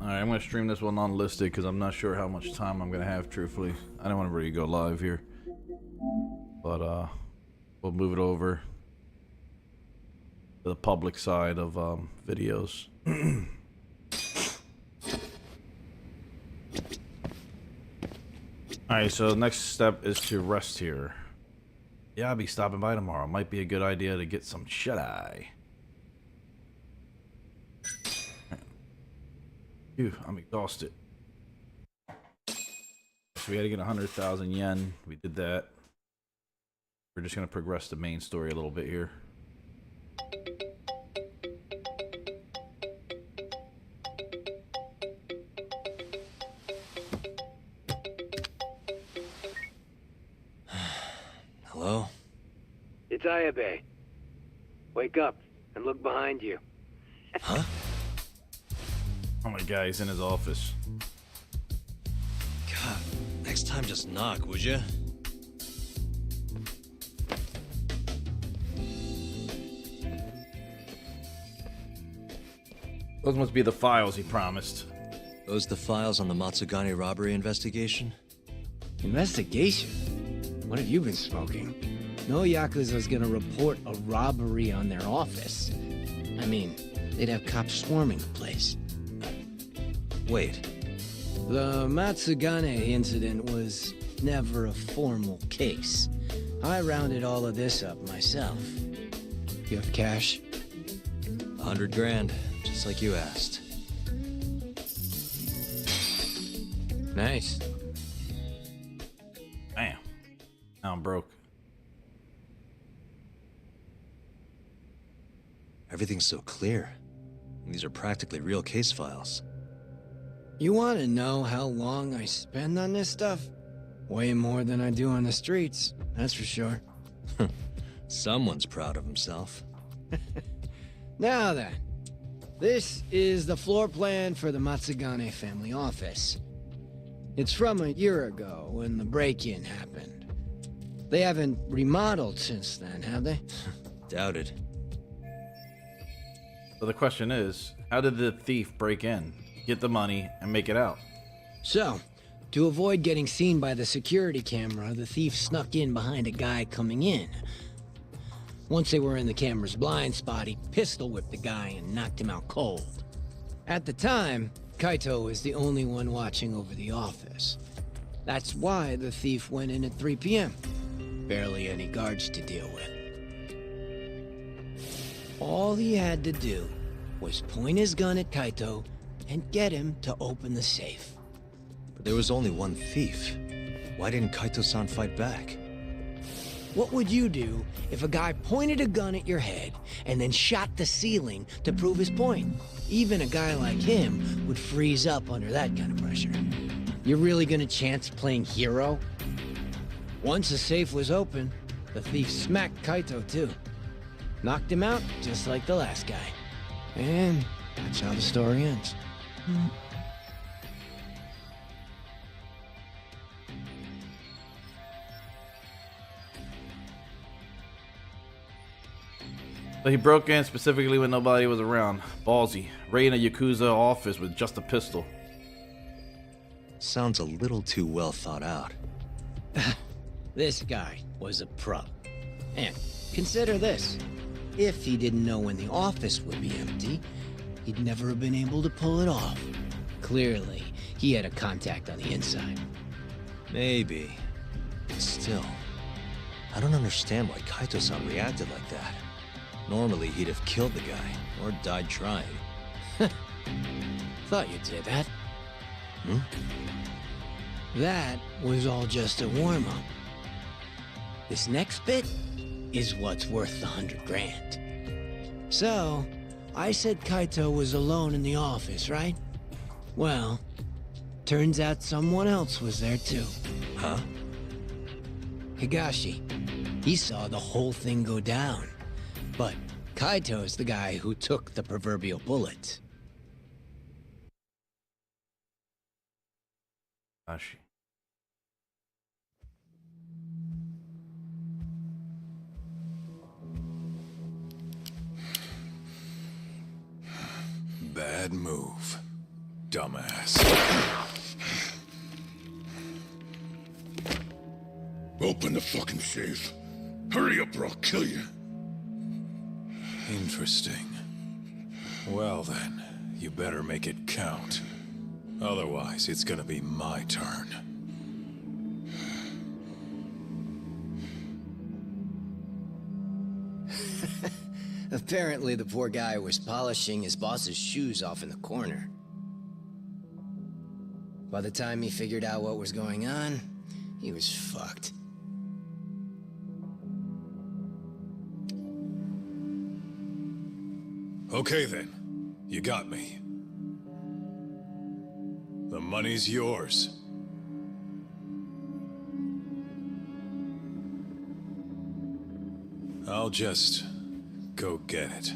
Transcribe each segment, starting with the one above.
Alright, I'm gonna stream this one unlisted because I'm not sure how much time I'm gonna have, truthfully. I don't want to really go live here. But, we'll move it over to the public side of, videos. Alright, so the next step is to rest here. Yeah, I'll be stopping by tomorrow. Might be a good idea to get some shut-eye. Phew, I'm exhausted. So we had to get 100,000 yen. We did that. We're just gonna progress the main story a little bit here. Hello? It's Ayabe. Wake up and look behind you. Huh? Oh my god, he's in his office. God, next time just knock, would you? Those must be the files he promised. Those the files on the Matsugane robbery investigation? Investigation? What have you been smoking? No Yakuza's gonna report a robbery on their office. I mean, they'd have cops swarming the place. Wait, The Matsugane incident was never a formal case. I rounded all of this up myself. You have cash? 100 grand, just like you asked. Nice. Damn. Now I'm broke. Everything's so clear. These are practically real case files. You want to know how long I spend on this stuff? Way more than I do on the streets, that's for sure. Someone's proud of himself. Now then, this is the floor plan for the Matsugane family office. It's from a year ago when the break-in happened. They haven't remodeled since then, have they? Doubted. So the question is, how did the thief break in, get the money, and make it out? So, to avoid getting seen by the security camera, the thief snuck in behind a guy coming in. Once they were in the camera's blind spot, he pistol whipped the guy and knocked him out cold. At the time, Kaito was the only one watching over the office. That's why the thief went in at 3 p.m. Barely any guards to deal with. All he had to do was point his gun at Kaito and get him to open the safe. But there was only one thief. Why didn't Kaito-san fight back? What would you do if a guy pointed a gun at your head and then shot the ceiling to prove his point? Even a guy like him would freeze up under that kind of pressure. You're really gonna chance playing hero? Once the safe was open, the thief smacked Kaito too. Knocked him out just like the last guy. And that's how the story ends. So he broke in specifically when nobody was around. Ballsy. Raiding a Yakuza office with just a pistol. Sounds a little too well thought out. This guy was a pro. And consider this. If he didn't know when the office would be empty, he'd never have been able to pull it off. Clearly, he had a contact on the inside. Maybe. But still, I don't understand why Kaito-san reacted like that. Normally, he'd have killed the guy, or died trying. Thought you'd say that. Hmm? That was all just a warm-up. This next bit is what's worth the 100 grand. So, I said Kaito was alone in the office, right? Well, turns out someone else was there too. Huh? Higashi. He saw the whole thing go down. But Kaito's the guy who took the proverbial bullet. Gosh. Bad move. dumbass. Open the fucking safe. Hurry up or I'll kill you. Interesting. Well then, you better make it count. Otherwise, it's gonna be my turn. Apparently, the poor guy was polishing his boss's shoes off in the corner. By the time he figured out what was going on, he was fucked. Okay then, you got me. The money's yours. I'll just go get it.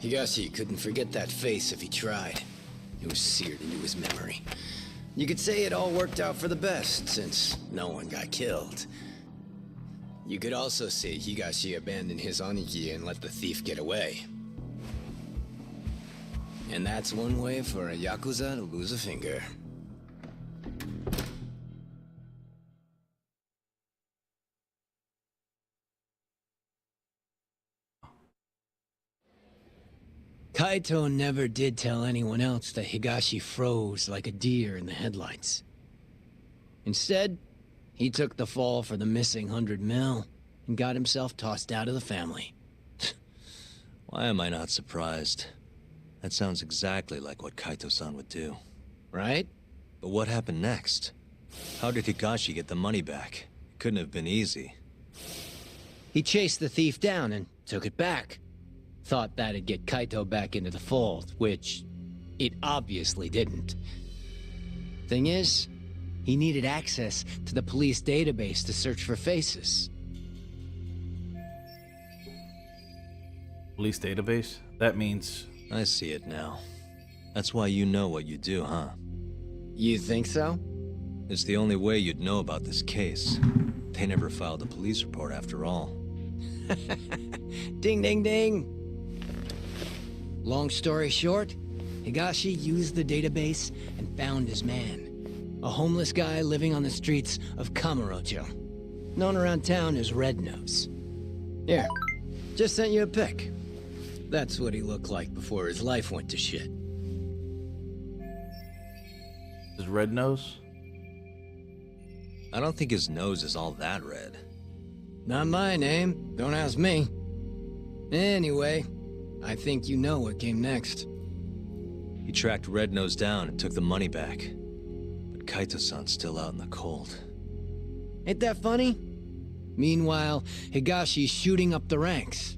Higashi couldn't forget that face if he tried. It was seared into his memory. You could say it all worked out for the best, since no one got killed. You could also say Higashi abandoned his Aniki and let the thief get away. And that's one way for a Yakuza to lose a finger. Kaito never did tell anyone else that Higashi froze like a deer in the headlights. Instead, he took the fall for the missing 100 mil and got himself tossed out of the family. Why am I not surprised? That sounds exactly like what Kaito-san would do. Right? But what happened next? How did Higashi get the money back? It couldn't have been easy. He chased the thief down and took it back. Thought that'd get Kaito back into the fold, which it obviously didn't. Thing is, he needed access to the police database to search for faces. Police database? That means... I see it now. That's why you know what you do, huh? You think so? It's the only way you'd know about this case. They never filed a police report after all. Ding, ding, ding! Long story short, Higashi used the database and found his man. A homeless guy living on the streets of Kamurocho. Known around town as Red Nose. Here, just sent you a pic. That's what he looked like before his life went to shit. Is Red Nose? I don't think his nose is all that red. Not my name, don't ask me. Anyway, I think you know what came next. He tracked Red Nose down and took the money back. But Kaito-san's still out in the cold. Ain't that funny? Meanwhile, Higashi's shooting up the ranks.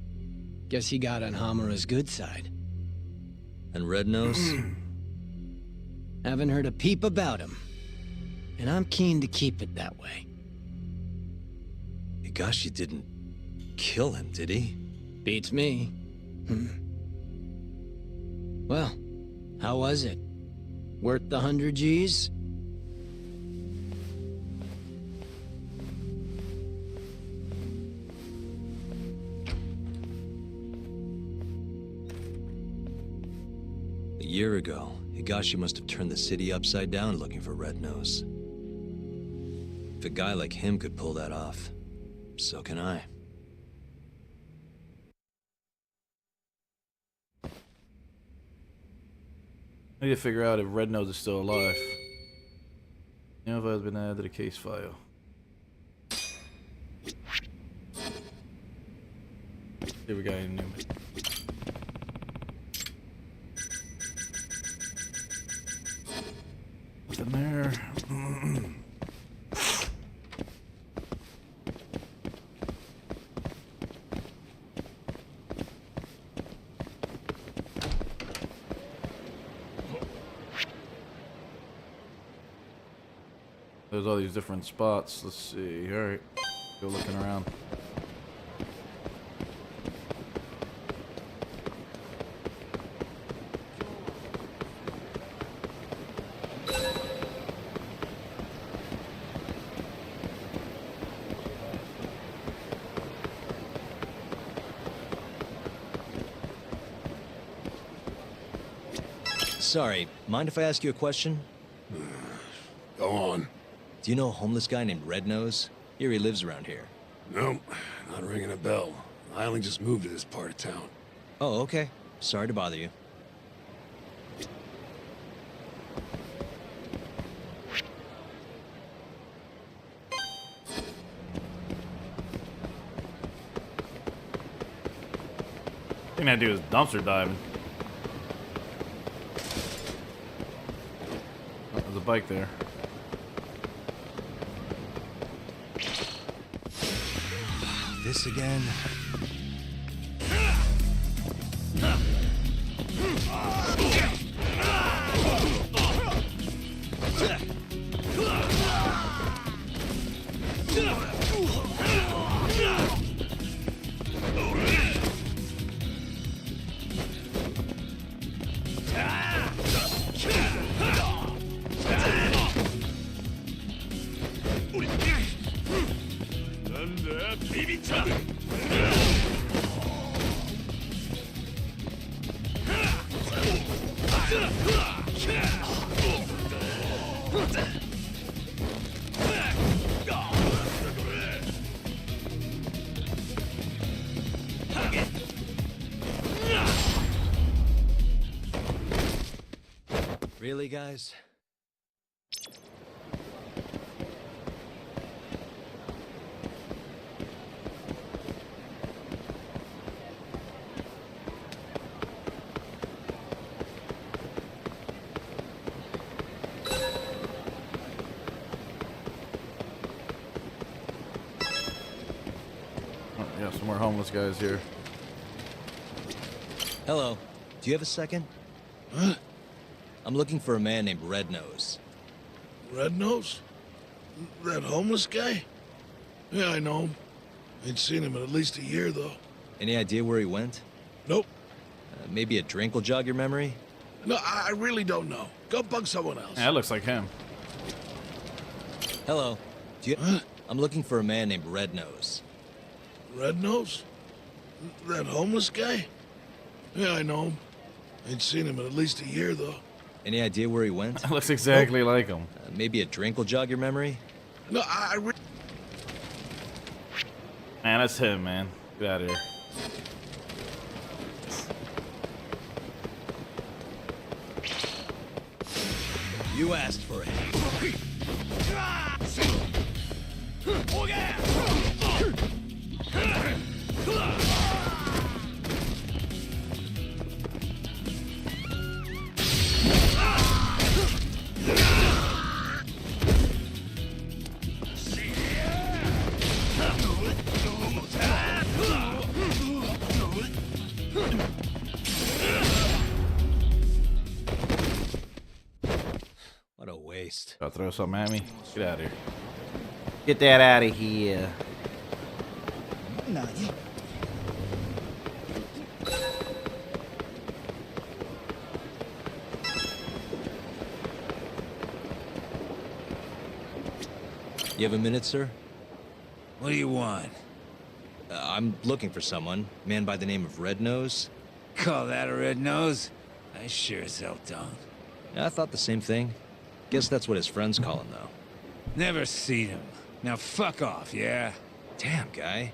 Guess he got on Hamura's good side. And Red Nose? Haven't heard a peep about him. And I'm keen to keep it that way. Higashi didn't kill him, did he? Beats me. Well, how was it? Worth the 100 G's? A year ago, Higashi must have turned the city upside down looking for Red Nose. If a guy like him could pull that off, so can I. I need to figure out if Red Nose is still alive. You know if I've been added to the case file. Here we got any new. Nothing there. There's all these different spots. Let's see. All right, go looking around. Sorry, mind if I ask you a question? Go on. Do you know a homeless guy named Red Nose? Here he lives around here. Nope, not ringing a bell. I only just moved to this part of town. Oh, okay. Sorry to bother you. I think that dude was dumpster diving. Oh, there's a bike there. This again? Really, guys? Oh, yeah, some more homeless guys here. Hello. Do you have a second? Huh? I'm looking for a man named Red Nose. Red Nose? That homeless guy? Yeah, I know him. Ain't seen him in at least a year, though. Any idea where he went? Nope. Maybe a drink will jog your memory? No, I really don't know. Go bug someone else. Yeah, that looks like him. Hello. Do you... Huh? I'm looking for a man named Red Nose. Red Nose? That homeless guy? Yeah, I know him. Ain't seen him in at least a year, though. Any idea where he went? That looks exactly like him. Maybe a drink will jog your memory? No, I really... Man, that's him, man. Get out of here. You asked for it. What a waste. I'll throw something at me. Get out of here. Get that out of here. You have a minute, sir? What do you want? I'm looking for someone. Man by the name of Red Nose. Call that a red nose? I sure as hell don't. Yeah, I thought the same thing. Guess that's what his friends call him, though. Never seen him. Now fuck off, yeah? Damn, guy.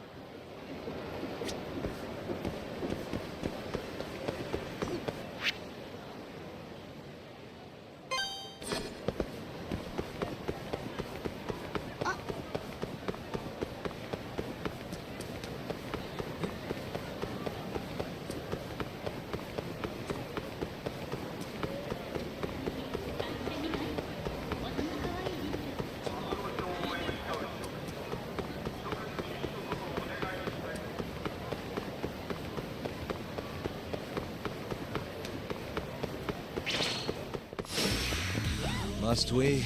Must we?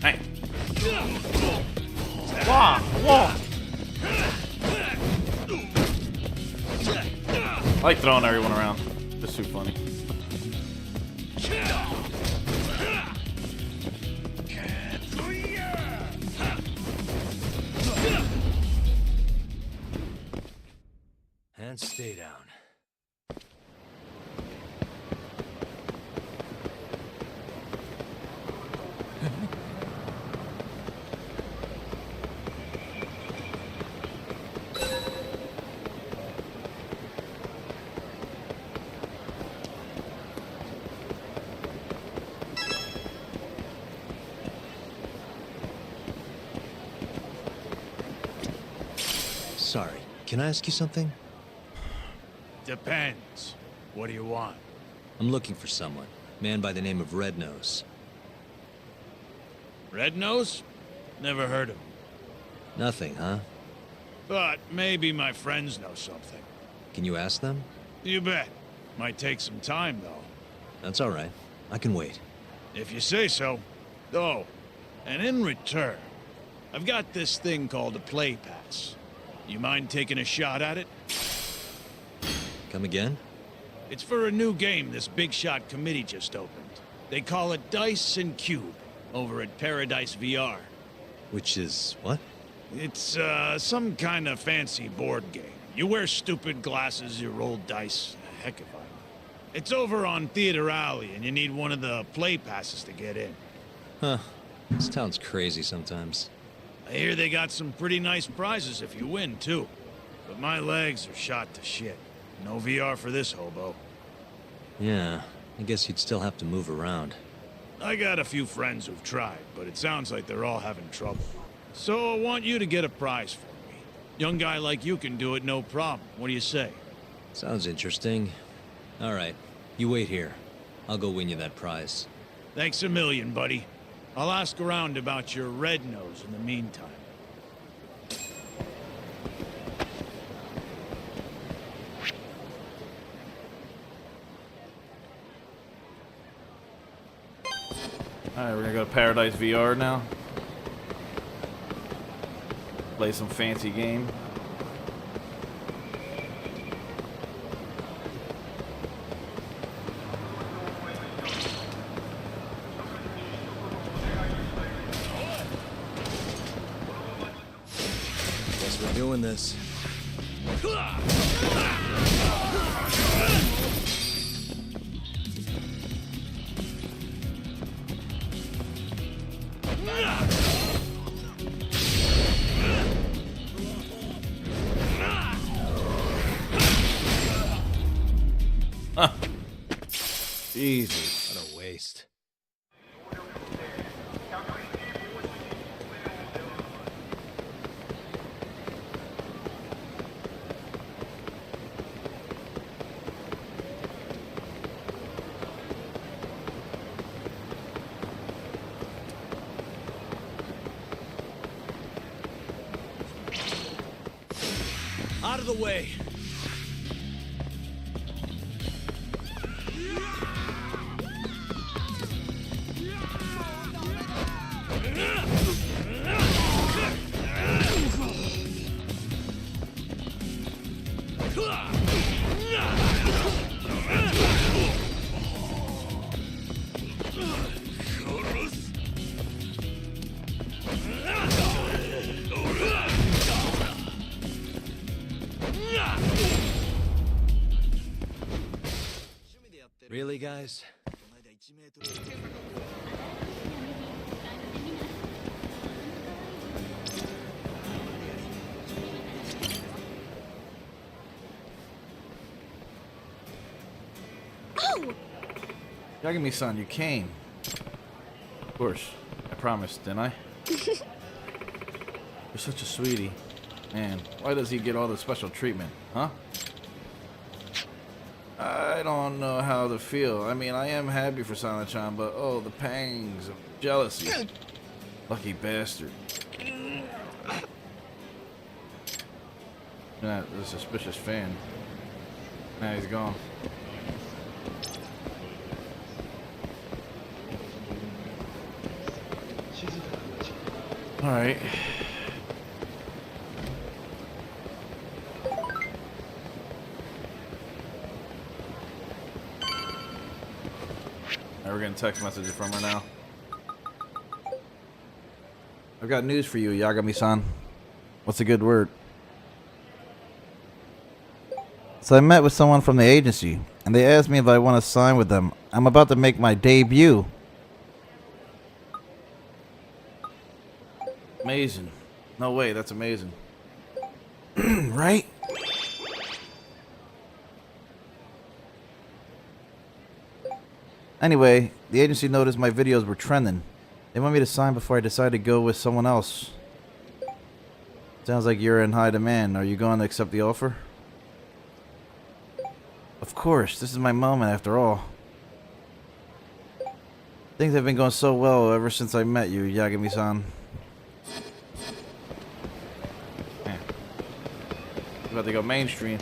Hey. Whoa, whoa. I like throwing everyone around. It's too funny. down, stay down. Sorry, can I ask you something? Depends. What do you want? I'm looking for someone. Man by the name of Red Nose. Red Nose? Never heard of him. Nothing, huh? But maybe my friends know something. Can you ask them? You bet. Might take some time, though. That's all right. I can wait. If you say so. Oh, and in return, I've got this thing called a play pass. You mind taking a shot at it? Come again? It's for a new game this big shot committee just opened. They call it Dice and Cube, over at Paradise VR. Which is what? It's, some kind of fancy board game. You wear stupid glasses, you roll dice. Heck if I know. It's over on Theater Alley, and you need one of the play passes to get in. Huh. This town's crazy sometimes. I hear they got some pretty nice prizes if you win, too. But my legs are shot to shit. No VR for this hobo. Yeah, I guess you'd still have to move around. I got a few friends who've tried, but it sounds like they're all having trouble. So I want you to get a prize for me. Young guy like you can do it no problem. What do you say? Sounds interesting. All right, you wait here. I'll go win you that prize. Thanks a million, buddy. I'll ask around about your Red Nose in the meantime. Alright, we're gonna go to Paradise VR now. Play some fancy game. Guess we're doing this. Jesus. What a waste. Out of the way. Really, guys? Yagami-san, you came. Of course. I promised, didn't I? You're such a sweetie. Man, why does he get all the special treatment, huh? I don't know how to feel. I mean, I am happy for Sana-chan, but oh, the pangs of jealousy. Lucky bastard. Not a suspicious fan. Now he's gone. Alright. We're getting text messages from her now. I've got news for you, Yagami-san. What's a good word? So I met with someone from the agency, and they asked me if I want to sign with them. I'm about to make my debut. Amazing. No way, that's amazing. Right? Anyway, the agency noticed my videos were trending. They want me to sign before I decide to go with someone else. Sounds like you're in high demand. Are you going to accept the offer? Of course, this is my moment after all. Things have been going so well ever since I met you, Yagami-san. Man. About to go mainstream.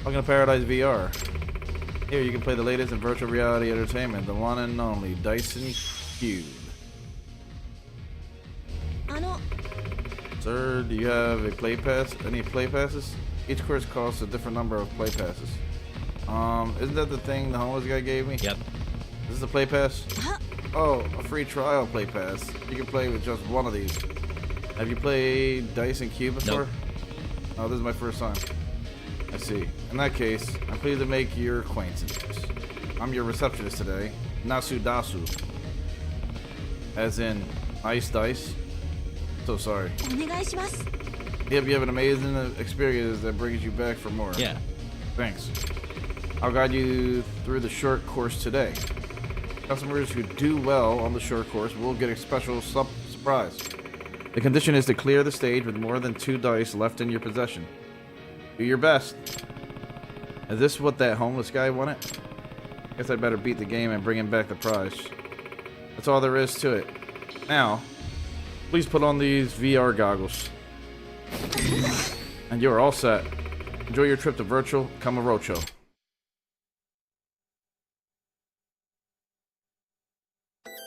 Welcome to Paradise VR. Here you can play the latest in virtual reality entertainment, the one and only Dyson Cube. Sir, do you have a play pass? Any play passes? Each course costs a different number of play passes. Isn't that the thing the homeless guy gave me? Yep. Is this a play pass? Oh, a free trial play pass. You can play with just one of these. Have you played Dyson Cube before? Nope. Oh, this is my first time. I see. In that case, I'm pleased to make your acquaintance. I'm your receptionist today, Nasu Dasu. As in, ice dice. So sorry. Yep, you have an amazing experience that brings you back for more. Yeah. Thanks. I'll guide you through the short course today. Customers who do well on the short course will get a special surprise. The condition is to clear the stage with more than 2 dice left in your possession. Do your best. Is this what that homeless guy wanted? Guess I better beat the game and bring him back the prize. That's all there is to it. Now, please put on these VR goggles. And you're all set. Enjoy your trip to virtual Kamarocho.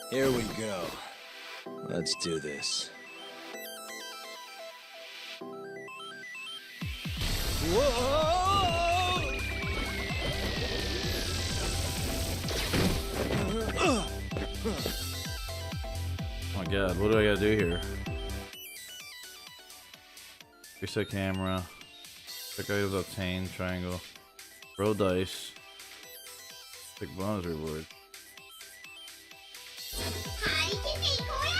Here we go. Let's do this. Oh my god, what do I gotta do here? Reset camera. Check items obtained. Triangle. Roll dice. Pick bonus reward.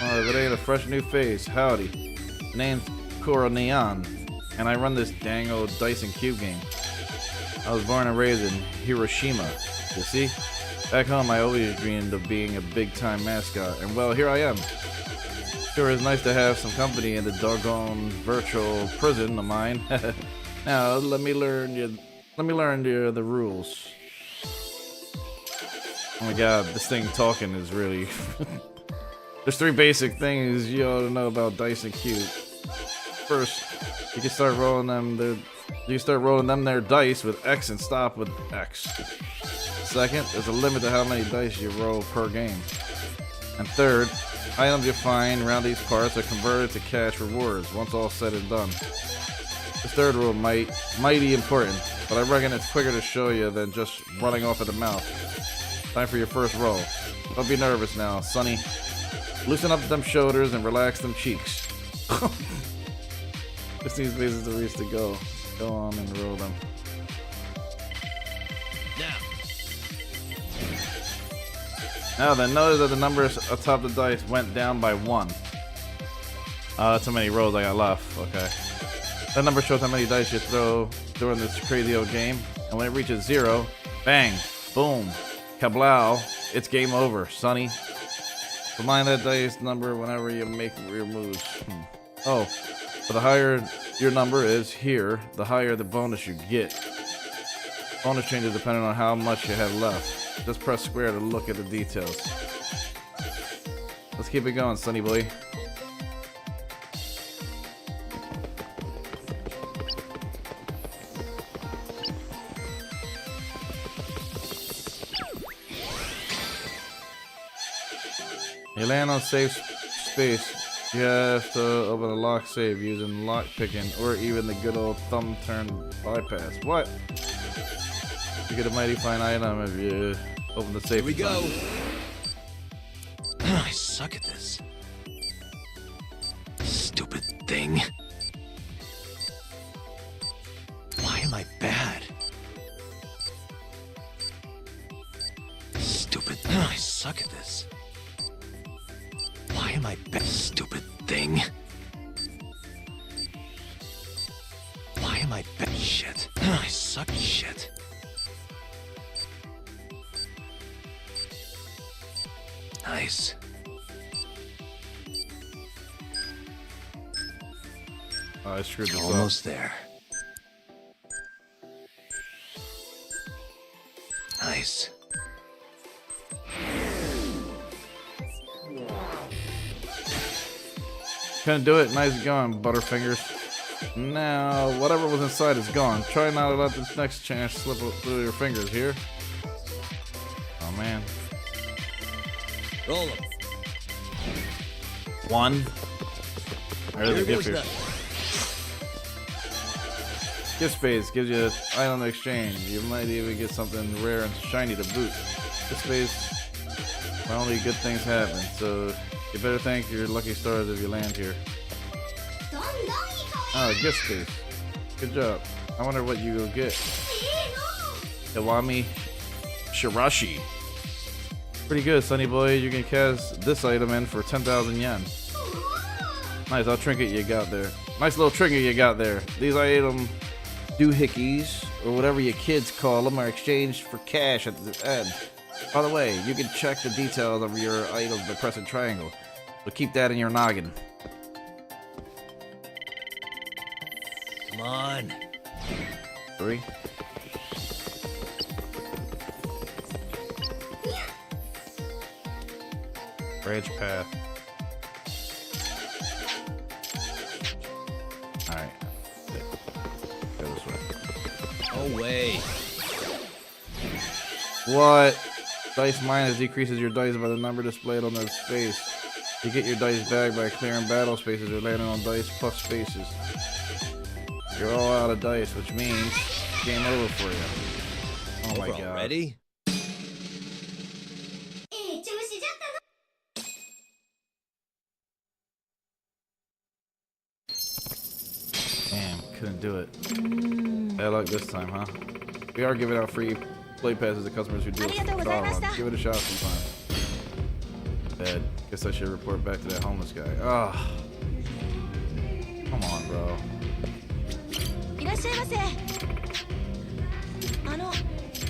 Oh, if it ain't a fresh new face, howdy. The name's Kuro Neon, and I run this dang old Dyson Cube game. I was born and raised in Hiroshima, you see? Back home, I always dreamed of being a big-time mascot, and well, here I am. Sure is nice to have some company in the doggone virtual prison of mine. Now, let me learn the rules. Oh my god, this thing talking is really... There's 3 basic things you ought to know about Dyson Cube. First, you can start rolling them their dice with X and stop with X. Second, there's a limit to how many dice you roll per game. And third, items you find around these parts are converted to cash rewards once all said and done. This third rule mighty important, but I reckon it's quicker to show you than just running off at the mouth. Time for your first roll. Don't be nervous now, sonny. Loosen up them shoulders and relax them cheeks. This needs places to reach to go. Go on and roll them. Now then, notice that the numbers atop the dice went down by 1. That's how many rolls I got left. Okay. That number shows how many dice you throw during this crazy old game. And when it reaches 0, bang, boom, kablow, it's game over, sonny. Remind that dice number whenever you make your moves. Oh, but the higher your number is here, the higher the bonus you get. Bonus changes depending on how much you have left. Just press square to look at the details. Let's keep it going, sonny boy. You land on safe space. You have to open a lock safe using lock picking or even the good old thumb turn bypass. What? You get a mighty fine item if you Open the Here safe. we go. I suck at this. Stupid thing. Why am I bad? Stupid. I suck at this. Why am I bad? Stupid thing. Why am I bad? Shit. I suck. Shit. Nice. Oh, I screwed this up. Almost there. Nice. Couldn't do it. Nice going, Butterfingers. Now, whatever was inside is gone. Try not to let this next chance slip through your fingers here. Oh, man. Roll them. One. There's a Here gift goes here. nothing. Gift space gives you an item to exchange. You might even get something rare and shiny to boot. Gift space, where only good things happen. So you better thank your lucky stars if you land here. Oh, gift space. Good job. I wonder what you will get. Iwami Shirashi. Pretty good, Sonny boy. You can cast this item in for 10,000 yen. Nice little trinket you got there. Nice little trinket you got there. These item doohickeys, or whatever your kids call them, are exchanged for cash at the end. By the way, you can check the details of your items by pressing triangle. So keep that in your noggin. Come on. 3. Branch path. Alright. Go this way. No way. What? Dice minus decreases your dice by the number displayed on the space. You get your dice back by clearing battle spaces or landing on dice plus spaces. You're all out of dice, which means game over for you. Oh my god. Ready? Damn, couldn't do it. Bad luck this time, huh? We are giving out free play passes to customers who do a trial run. Give it a shot sometime. Bad. Guess I should report back to that homeless guy. Ah. Come on, bro.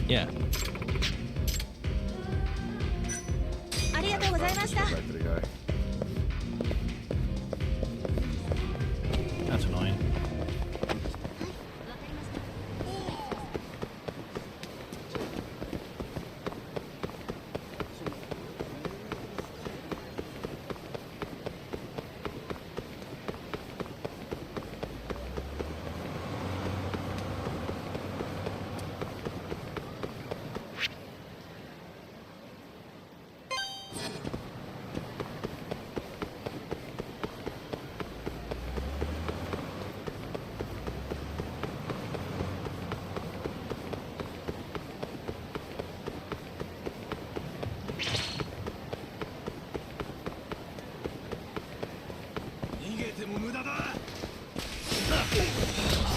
Yeah. Go back to the guy. That's annoying.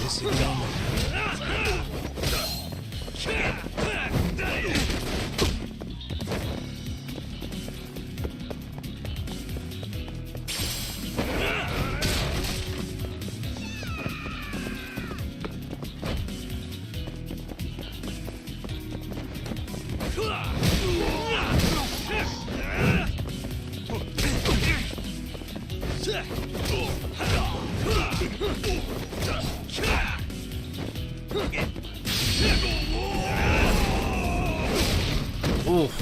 This is dumb. Oof.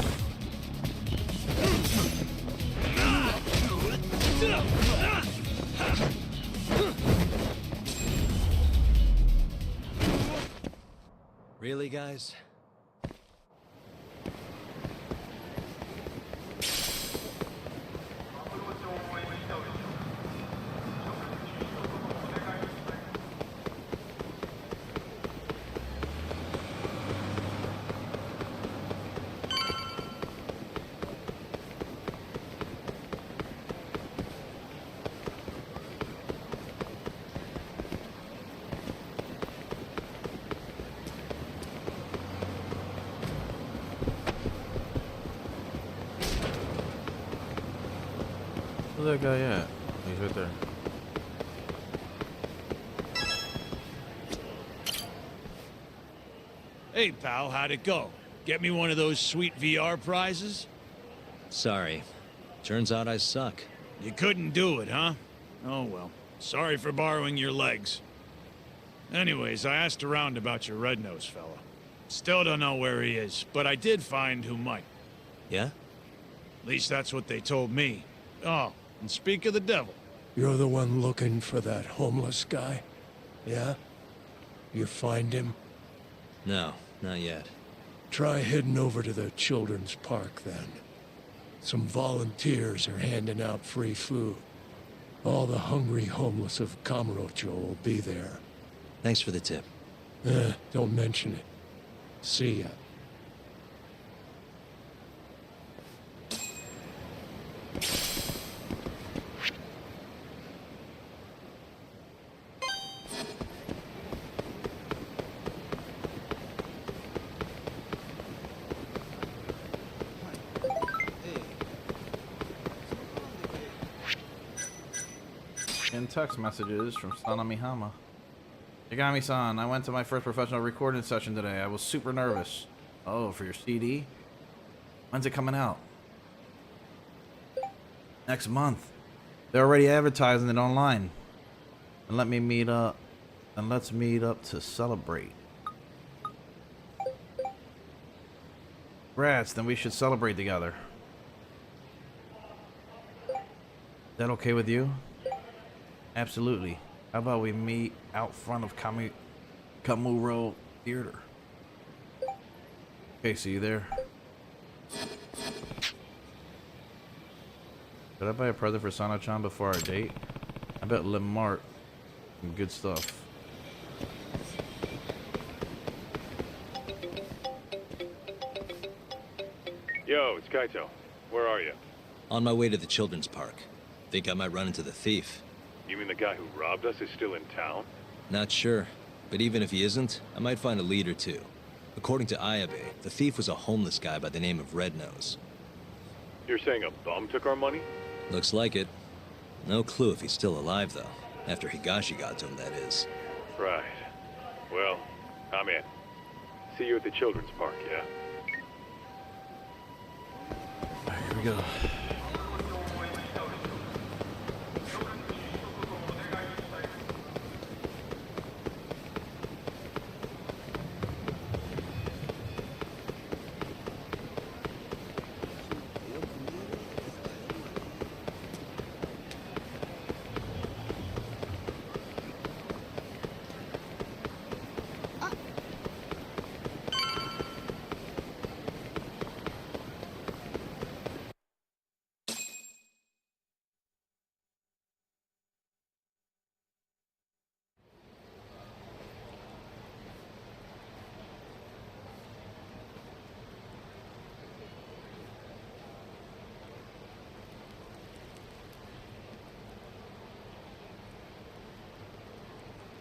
Really, guys? Where's that guy at? He's right there. Hey, pal, how'd it go? Get me one of those sweet VR prizes? Sorry. Turns out I suck. You couldn't do it, huh? Oh well. Sorry for borrowing your legs. Anyways, I asked around about your red-nosed fella. Still don't know where he is, but I did find who might. Yeah? At least that's what they told me. Oh, and speak of the devil. You're the one looking for that homeless guy? Yeah? You find him? No, not yet. Try heading over to the children's park, then. Some volunteers are handing out free food. All the hungry homeless of Kamurocho will be there. Thanks for the tip. Don't mention it. See ya. In text messages from Sana Mihama. Yagami-san, I went to my first professional recording session today. I was super nervous. Oh, for your CD? When's it coming out? Next month. They're already advertising it online. And let's meet up to celebrate. Rats, then we should celebrate together. Is that okay with you? Absolutely. How about we meet out front of Kamuro Theater? Okay, see you there. Should I buy a present for Sana-chan before our date? I bet Lim Mart some good stuff. Yo, it's Kaito. Where are you? On my way to the children's park. Think I might run into the thief. You mean the guy who robbed us is still in town? Not sure, but even if he isn't, I might find a lead or two. According to Ayabe, the thief was a homeless guy by the name of Red Nose. You're saying a bum took our money? Looks like it. No clue if he's still alive, though. After Higashi got to him, that is. Right. Well, I'm in. See you at the children's park, yeah? Alright, here we go.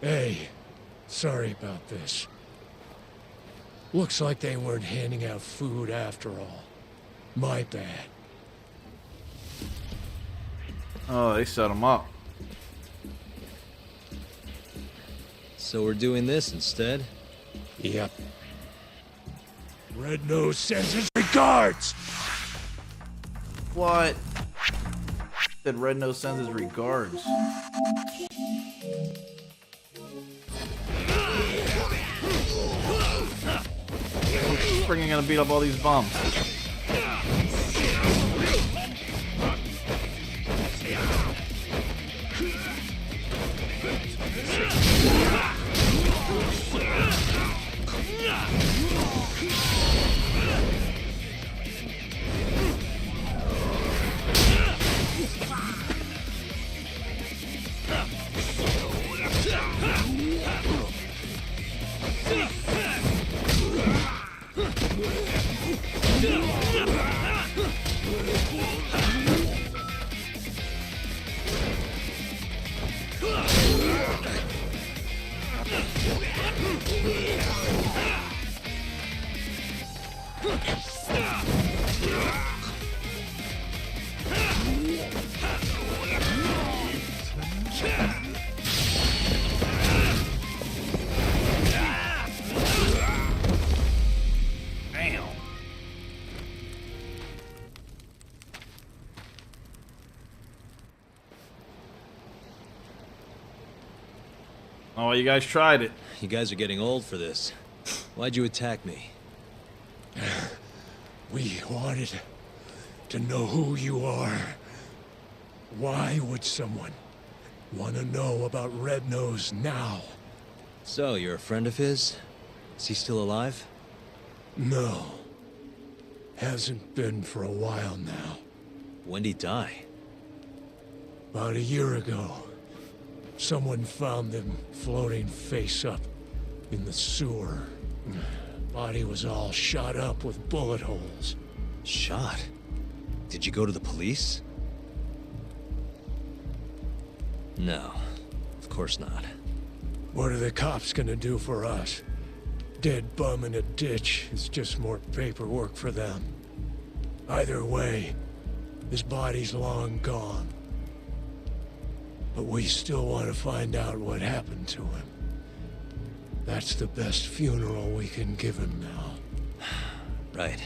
Hey, sorry about this. Looks like they weren't handing out food after all. My bad. Oh, they set him up. So we're doing this instead? Yep. Red Nose sends his regards! What? Said Red Nose sends his regards. Who's freaking gonna beat up all these bums? why you guys tried it. You guys are getting old for this. Why'd you attack me? We wanted to know who you are. Why would someone want to know about Red Nose now? So, you're a friend of his? Is he still alive? No. Hasn't been for a while now. When'd he die? About a year ago, someone found them floating face up in the sewer. Body was all shot up with bullet holes. Shot? Did you go to the police? No, of course not. What are the cops gonna do for us? Dead bum in a ditch is just more paperwork for them. Either way, his body's long gone. But we still want to find out what happened to him. That's the best funeral we can give him now. Right.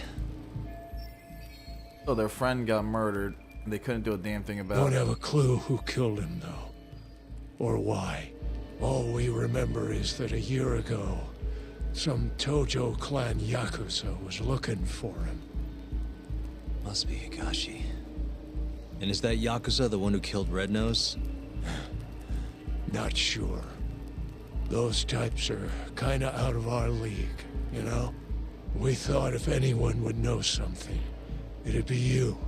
So their friend got murdered. They couldn't do a damn thing about Don't it. have a clue who killed him, though. Or why. All we remember is that a year ago, some Tojo clan Yakuza was looking for him. Must be Higashi. And is that Yakuza the one who killed Red Nose? Not sure. Those types are kinda out of our league, you know? We thought if anyone would know something, it'd be you.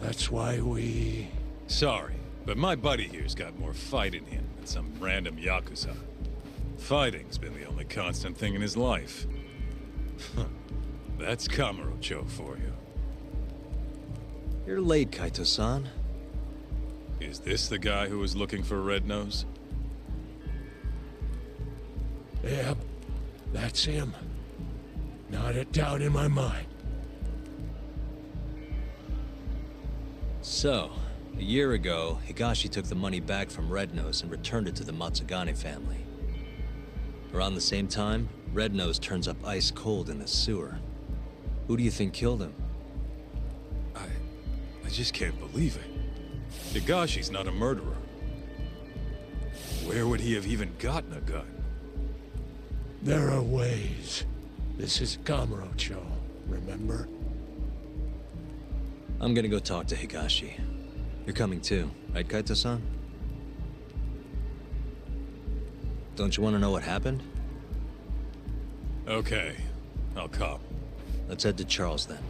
That's why we... Sorry, but my buddy here's got more fight in him than some random Yakuza. Fighting's been the only constant thing in his life. That's Kamurocho for you. You're late, Kaito-san. Is this the guy who was looking for Red Nose? Yep, that's him. Not a doubt in my mind. So, a year ago, Higashi took the money back from Red Nose and returned it to the Matsugane family. Around the same time, Red Nose turns up ice cold in the sewer. Who do you think killed him? I just can't believe it. Higashi's not a murderer. Where would he have even gotten a gun? There are ways. This is Kamurocho, remember? I'm gonna go talk to Higashi. You're coming too, right, Kaito-san? Don't you want to know what happened? Okay, I'll come. Let's head to Charles then.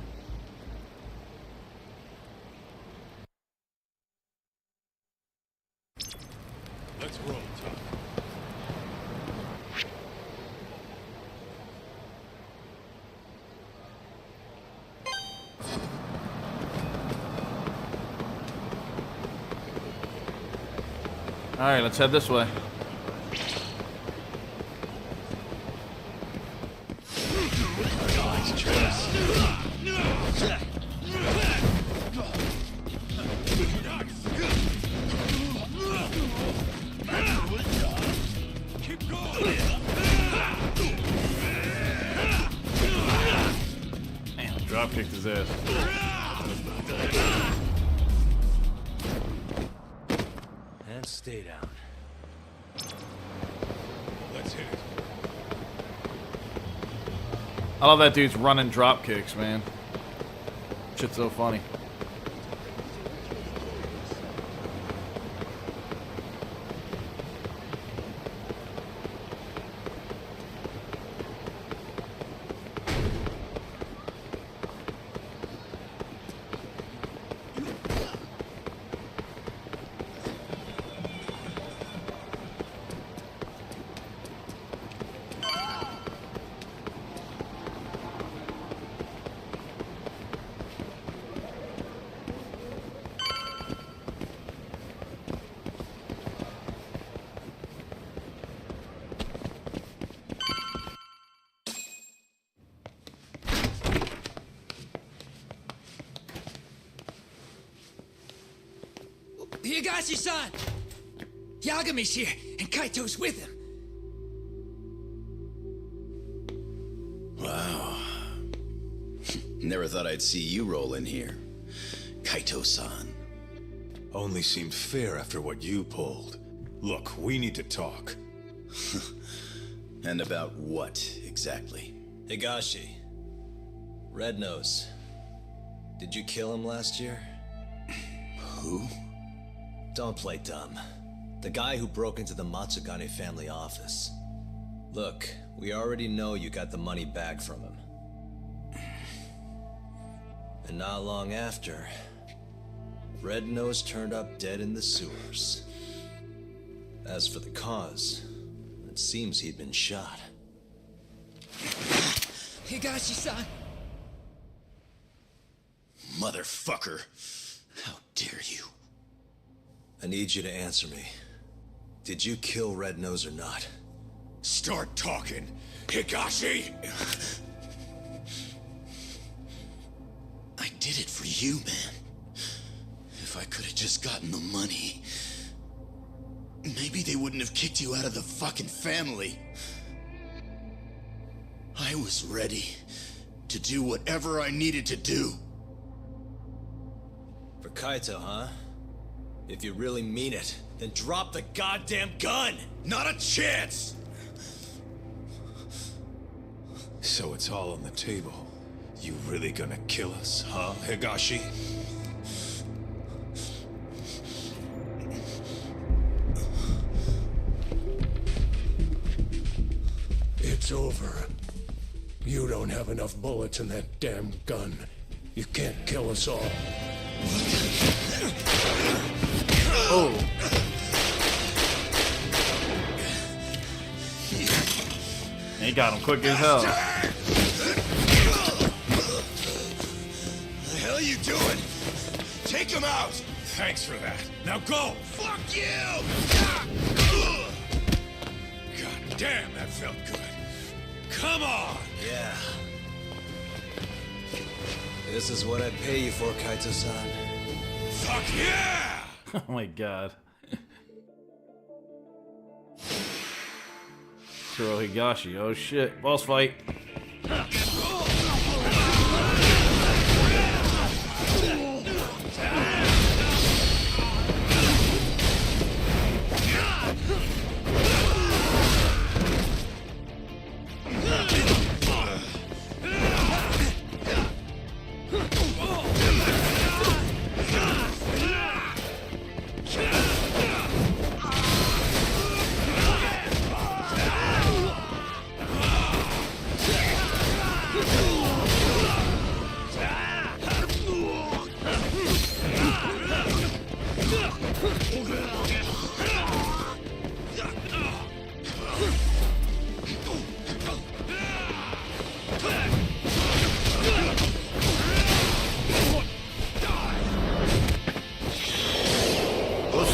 Let's roll, Tom. All right, let's head this way. Man, drop kicked his ass. And stay down. Let's hit it. I love that dude's running drop kicks, man. Shit's so funny. Higashi-san! Yagami's here, and Kaito's with him. Wow. Never thought I'd see you roll in here. Kaito-san. Only seemed fair after what you pulled. Look, we need to talk. And about what, exactly? Higashi. Red Nose. Did you kill him last year? Who? Don't play dumb. The guy who broke into the Matsugane family office. Look, we already know you got the money back from him. And not long after, Red Nose turned up dead in the sewers. As for the cause, it seems he'd been shot. Higashi-san! Motherfucker! How dare you? I need you to answer me. Did you kill Red Nose or not? Start talking, Higashi! I did it for you, man. If I could have just gotten the money, maybe they wouldn't have kicked you out of the fucking family. I was ready to do whatever I needed to do. For Kaito, huh? If you really mean it, then drop the goddamn gun! Not a chance! So it's all on the table. You really gonna kill us, huh, Higashi? It's over. You don't have enough bullets in that damn gun. You can't kill us all. Oh. He got him quick as hell. The hell are you doing? Take him out! Thanks for that. Now go! Fuck you! God damn, that felt good. Come on! Yeah. This is what I pay you for, Kaito-san. Fuck yeah! Oh my god. Kuro Higashi. Oh shit. Boss fight.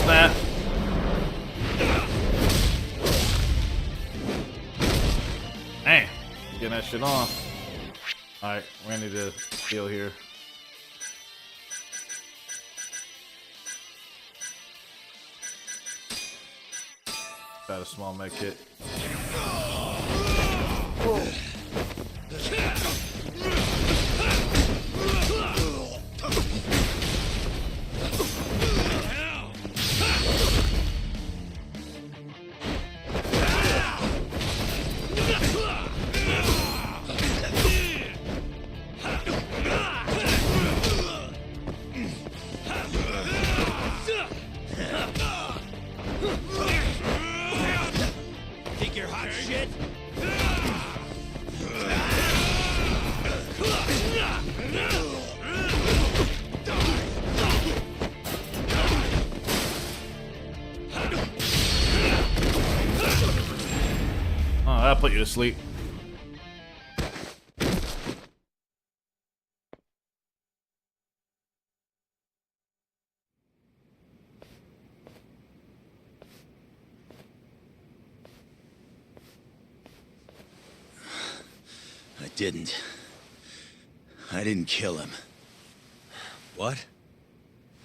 Snap. Man, getting that shit on. Alright, we need to heal here. Got a small med kit. Think you're hot shit? Oh, that'll put you to sleep. I didn't kill him. What?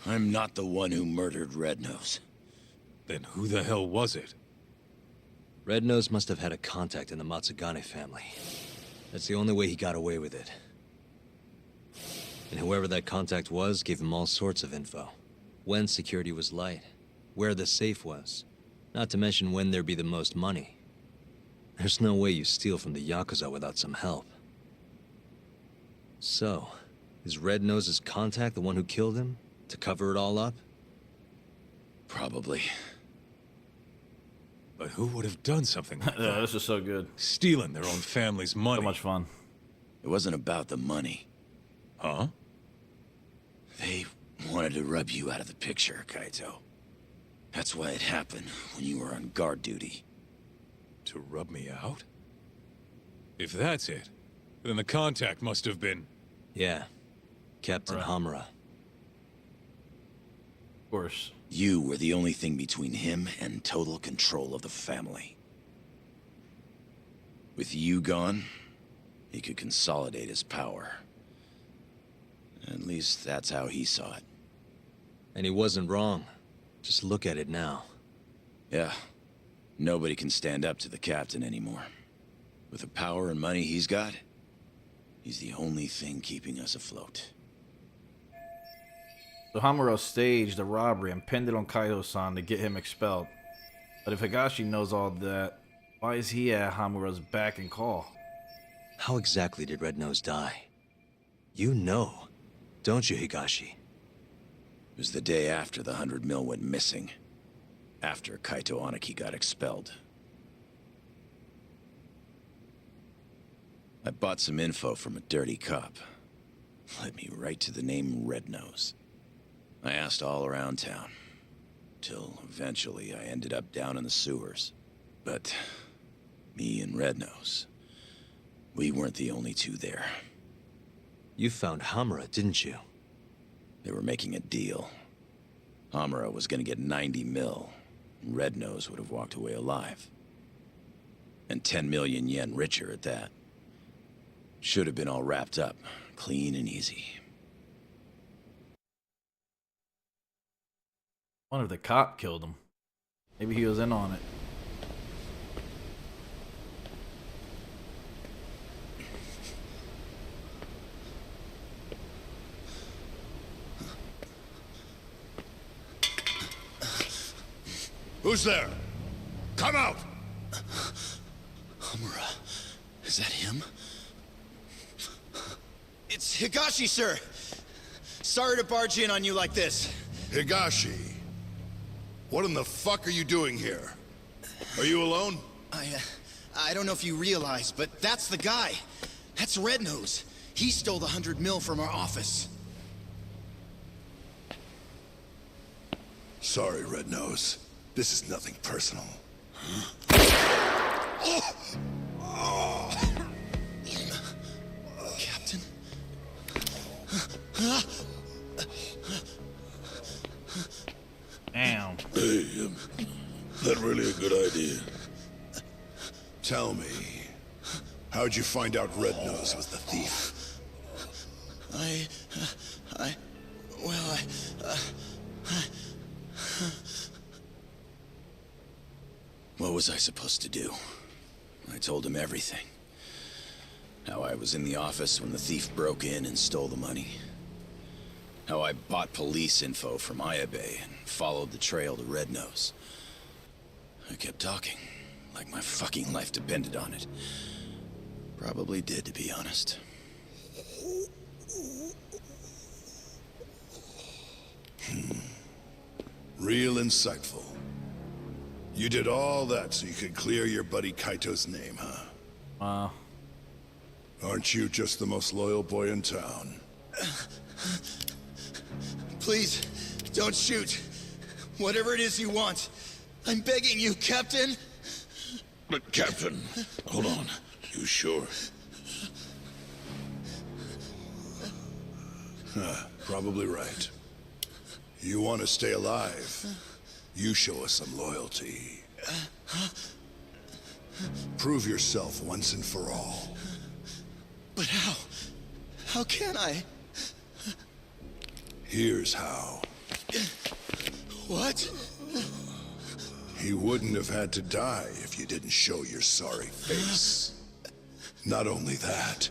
I'm not the one who murdered Red Nose. Then who the hell was it? Red Nose must have had a contact in the Matsugane family. That's the only way he got away with it. And whoever that contact was gave him all sorts of info. When security was light, where the safe was, not to mention when there'd be the most money. There's no way you steal from the Yakuza without some help. So, is Red Nose's contact the one who killed him? To cover it all up? Probably. But who would have done something like Yeah, that? this is so good. Stealing their own family's money. So much fun. It wasn't about the money. Huh? They wanted to rub you out of the picture, Kaito. That's why it happened when you were on guard duty. To rub me out? If that's it, then the contact must have been... Yeah. Captain Right. Hamura. Of course. You were the only thing between him and total control of the family. With you gone, he could consolidate his power. At least that's how he saw it. And he wasn't wrong. Just look at it now. Yeah. Nobody can stand up to the captain anymore. With the power and money he's got, he's the only thing keeping us afloat. So Hamura staged the robbery and pinned it on Kaito-san to get him expelled. But if Higashi knows all that, why is he at Hamura's back and call? How exactly did Red Nose die? You know, don't you, Higashi? It was the day after the 100 mil went missing. After Kaito Aniki got expelled. I bought some info from a dirty cop. Led me right to the name Red Nose. I asked all around town. Till eventually I ended up down in the sewers. But me and Red Nose, we weren't the only two there. You found Hamura, didn't you? They were making a deal. Hamura was gonna get 90 mil. And Red Nose would have walked away alive. And 10 million yen richer at that. Should have been all wrapped up, clean and easy. I wonder if the cop killed him. Maybe he was in on it. Who's there? Come out! Hamura, is that him? It's Higashi, sir! Sorry to barge in on you like this. Higashi. What in the fuck are you doing here? Are you alone? I don't know if you realize, but that's the guy. That's Red Nose. He stole the 100 mil from our office. Sorry, Red Nose. This is nothing personal. Captain? Damn. Hey, that really a good idea? Tell me, how'd you find out Red Nose was the thief? What was I supposed to do? I told him everything. How I was in the office when the thief broke in and stole the money. How I bought police info from Ayabe and followed the trail to Red Nose. I kept talking, like my fucking life depended on it. Probably did, to be honest. Real insightful. You did all that so you could clear your buddy Kaito's name, huh? Wow. Aren't you just the most loyal boy in town? Please, don't shoot. Whatever it is you want. I'm begging you, Captain. But Captain, hold on. You sure? Probably right. You want to stay alive? You show us some loyalty. Prove yourself once and for all. But how? How can I? Here's how. What? He wouldn't have had to die if you didn't show your sorry face. Not only that,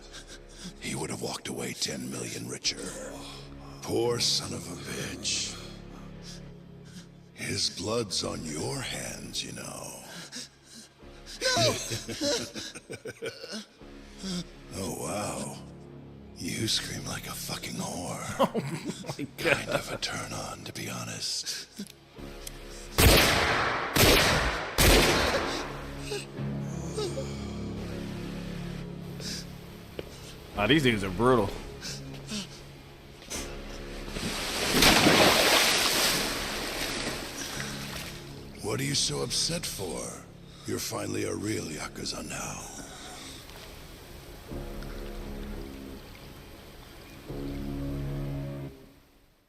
he would have walked away 10 million richer. Poor son of a bitch. His blood's on your hands, you know. Oh, wow. You scream like a fucking whore. Oh my god. Kind of a turn on, to be honest. Ah, these dudes are brutal. What are you so upset for? You're finally a real Yakuza now.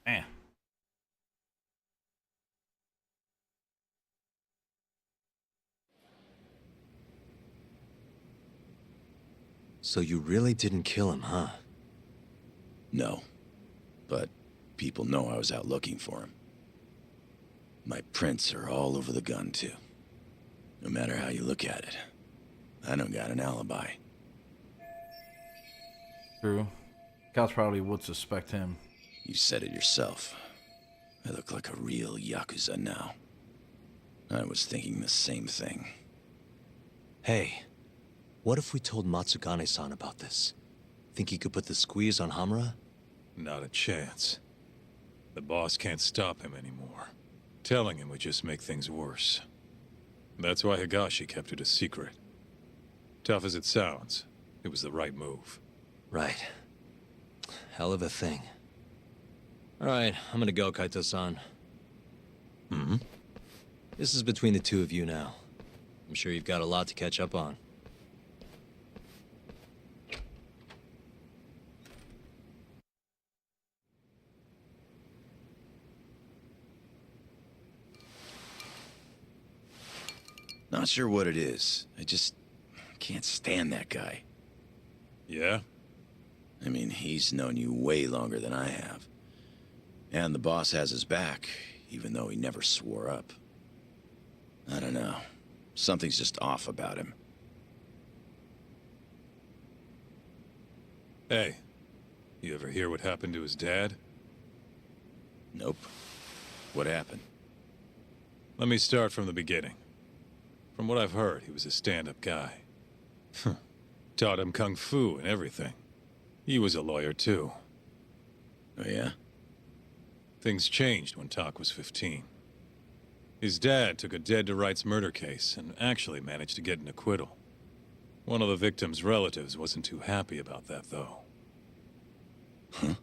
Man. So you really didn't kill him, huh? No. But people know I was out looking for him. My prints are all over the gun, too. No matter how you look at it. I don't got an alibi. True. Cops probably would suspect him. You said it yourself. I look like a real Yakuza now. I was thinking the same thing. Hey, what if we told Matsugane-san about this? Think he could put the squeeze on Hamura? Not a chance. The boss can't stop him anymore. Telling him would just make things worse. That's why Higashi kept it a secret. Tough as it sounds, it was the right move. Right. Hell of a thing. Alright, I'm gonna go, Kaito-san. Hmm? This is between the two of you now. I'm sure you've got a lot to catch up on. Not sure what it is. I just can't stand that guy. Yeah? I mean, he's known you way longer than I have. And the boss has his back, even though he never swore up. I don't know. Something's just off about him. Hey, you ever hear what happened to his dad? Nope. What happened? Let me start from the beginning. From what I've heard, he was a stand-up guy. Taught him kung fu and everything. He was a lawyer, too. Oh, yeah? Things changed when Tak was 15. His dad took a dead-to-rights murder case and actually managed to get an acquittal. One of the victim's relatives wasn't too happy about that, though. Huh?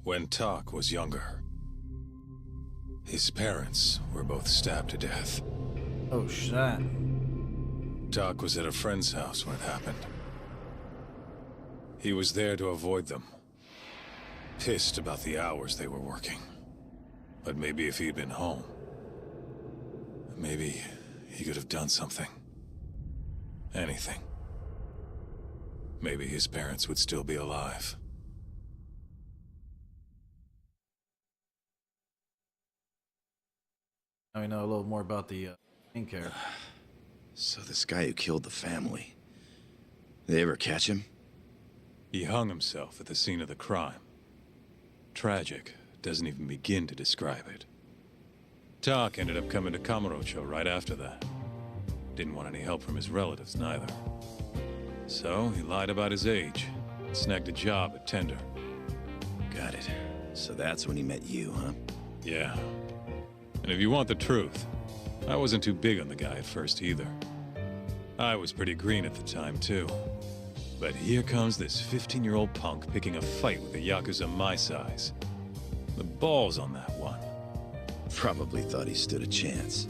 When Tak was younger, his parents were both stabbed to death. Oh, shit. Tak was at a friend's house when it happened. He was there to avoid them. Pissed about the hours they were working. But maybe if he'd been home, maybe he could have done something. Anything. Maybe his parents would still be alive. Now we know a little more about the main character. So this guy who killed the family... They ever catch him? He hung himself at the scene of the crime. Tragic doesn't even begin to describe it. Tak ended up coming to Kamurocho right after that. Didn't want any help from his relatives, neither. So he lied about his age and snagged a job at Tender. Got it. So that's when he met you, huh? Yeah. And if you want the truth, I wasn't too big on the guy at first either. I was pretty green at the time, too. But here comes this 15-year-old punk picking a fight with a Yakuza my size. The balls on that one. Probably thought he stood a chance.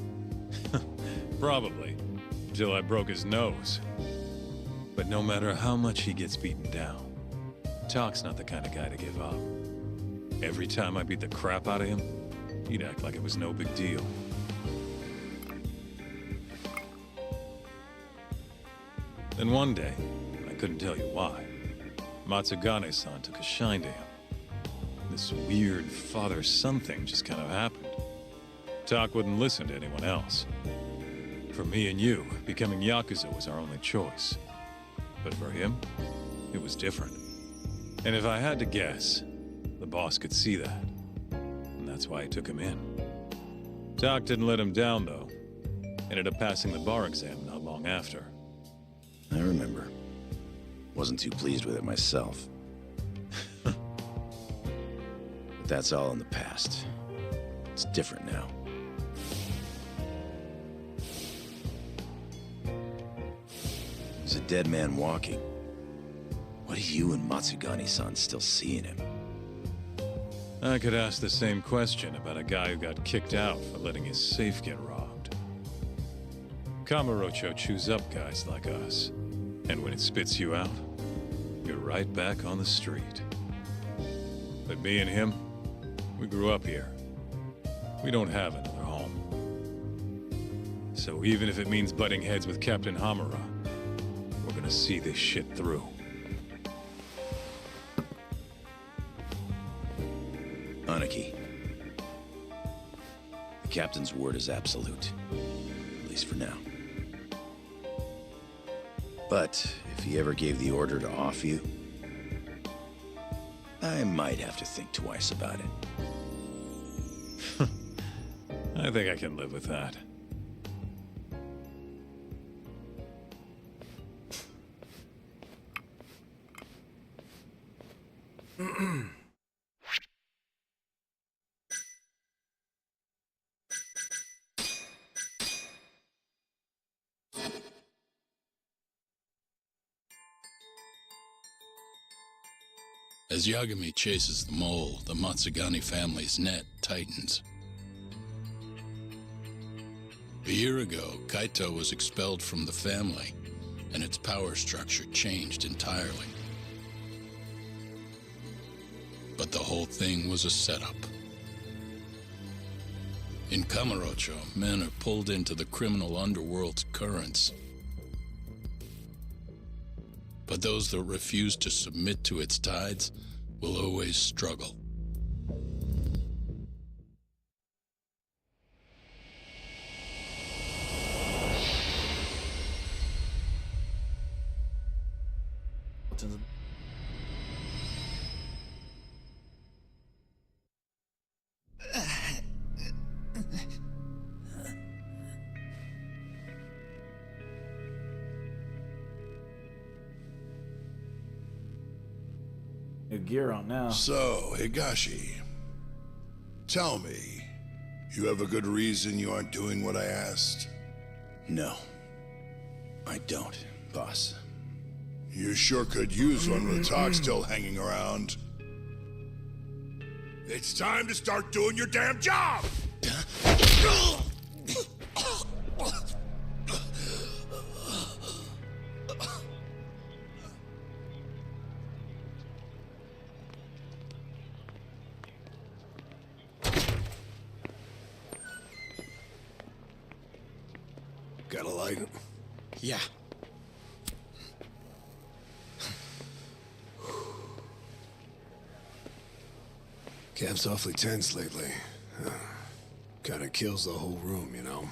Probably. Until I broke his nose. But no matter how much he gets beaten down, Tak's not the kind of guy to give up. Every time I beat the crap out of him, he'd act like it was no big deal. Then one day, I couldn't tell you why, Matsugane-san took a shine to him. This weird father-son thing just kind of happened. Tak wouldn't listen to anyone else. For me and you, becoming Yakuza was our only choice. But for him, it was different. And if I had to guess, the boss could see that. And that's why he took him in. Doc didn't let him down, though. Ended up passing the bar exam not long after. I remember. Wasn't too pleased with it myself. But that's all in the past. It's different now. There's a dead man walking. What do you and Matsugani-san still see in him? I could ask the same question about a guy who got kicked out for letting his safe get robbed. Kamurocho chews up guys like us. And when it spits you out, you're right back on the street. But me and him, we grew up here. We don't have another home. So even if it means butting heads with Captain Hamura, we're gonna see this shit through. Aniki. The captain's word is absolute. At least for now. But if he ever gave the order to off you, I might have to think twice about it. I think I can live with that. As Yagami chases the mole, the Matsugani family's net tightens. A year ago, Kaito was expelled from the family, and its power structure changed entirely. But the whole thing was a setup. In Kamurocho, men are pulled into the criminal underworld's currents. But those that refuse to submit to its tides will always struggle. New gear on now. So, Higashi, tell me, you have a good reason you aren't doing what I asked? No. I don't, boss. You sure could use one with the talk still hanging around. It's time to start doing your damn job! Got a light? Yeah. Cap's awfully tense lately. Kinda kills the whole room, you know?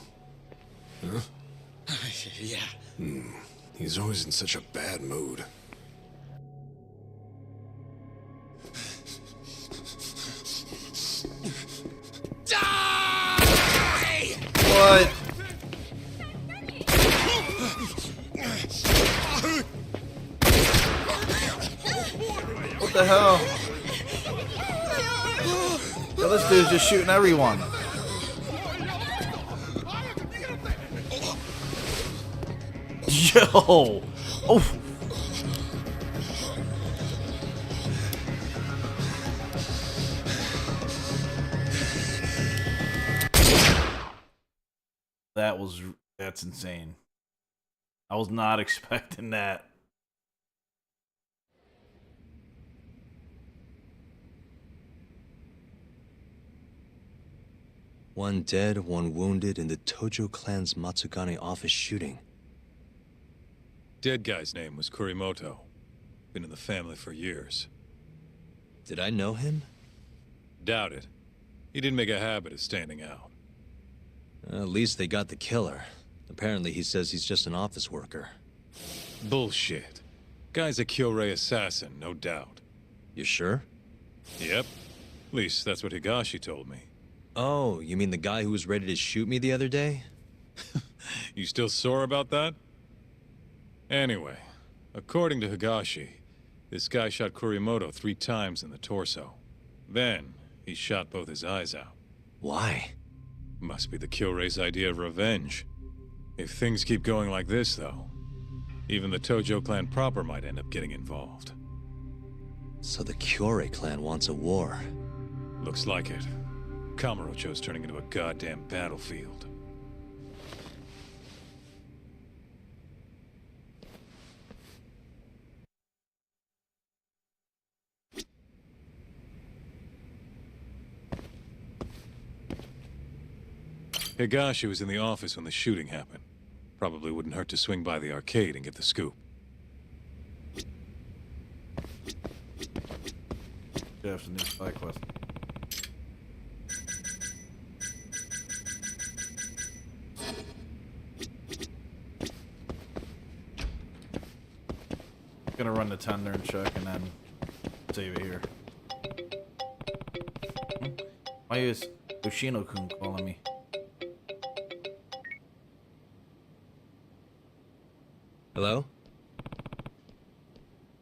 Huh? Yeah. He's always in such a bad mood. What? What the hell? Yo, this dude's just shooting everyone. Yo! Oh! That's insane. I was not expecting that. One dead, one wounded in the Tojo clan's Matsugani office shooting. Dead guy's name was Kurimoto. Been in the family for years. Did I know him? Doubt it. He didn't make a habit of standing out. At least they got the killer. Apparently he says he's just an office worker. Bullshit. Guy's a Kyorei assassin, no doubt. You sure? Yep. At least that's what Higashi told me. Oh, you mean the guy who was ready to shoot me the other day? You still sore about that? Anyway, according to Higashi, this guy shot Kurimoto 3 times in the torso. Then, he shot both his eyes out. Why? Must be the Kyorei's idea of revenge. If things keep going like this, though, even the Tojo clan proper might end up getting involved. So the Kyorei clan wants a war. Looks like it. Kamurocho's turning into a goddamn battlefield. Higashi was in the office when the shooting happened. Probably wouldn't hurt to swing by the arcade and get the scoop. Jeff's a new spy quest. Gonna run the tender and check and then save it here. Why is Yoshino-kun calling me? Hello?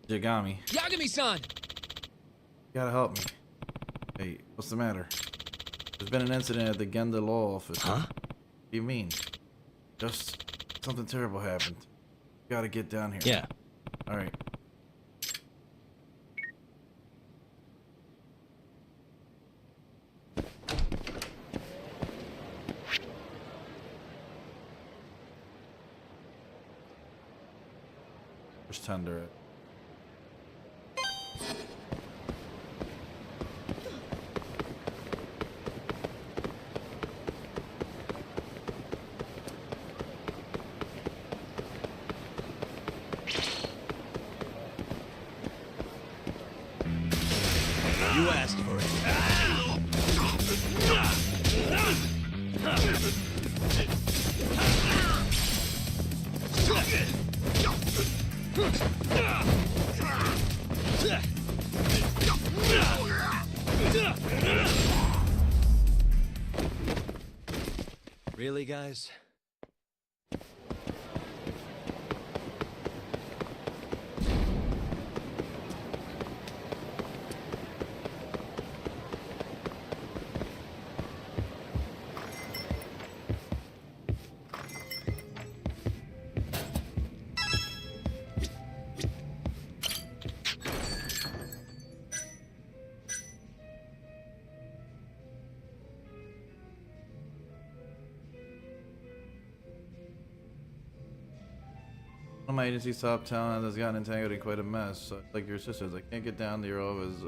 Yagami. Yagami-san! You gotta help me. Hey, what's the matter? There's been an incident at the Genda Law Office. Huh? What do you mean? Just something terrible happened. You gotta get down here. Yeah. Alright. Where's Tender at? You asked for it. Really, guys? One of my agency's top talent has gotten entangled in quite a mess. So, like your sisters, I can't get down to your office.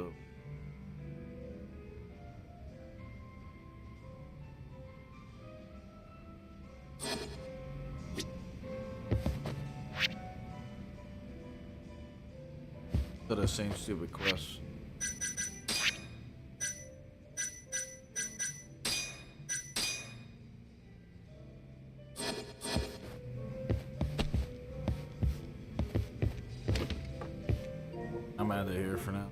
To the same stupid quest. I'm out of here for now.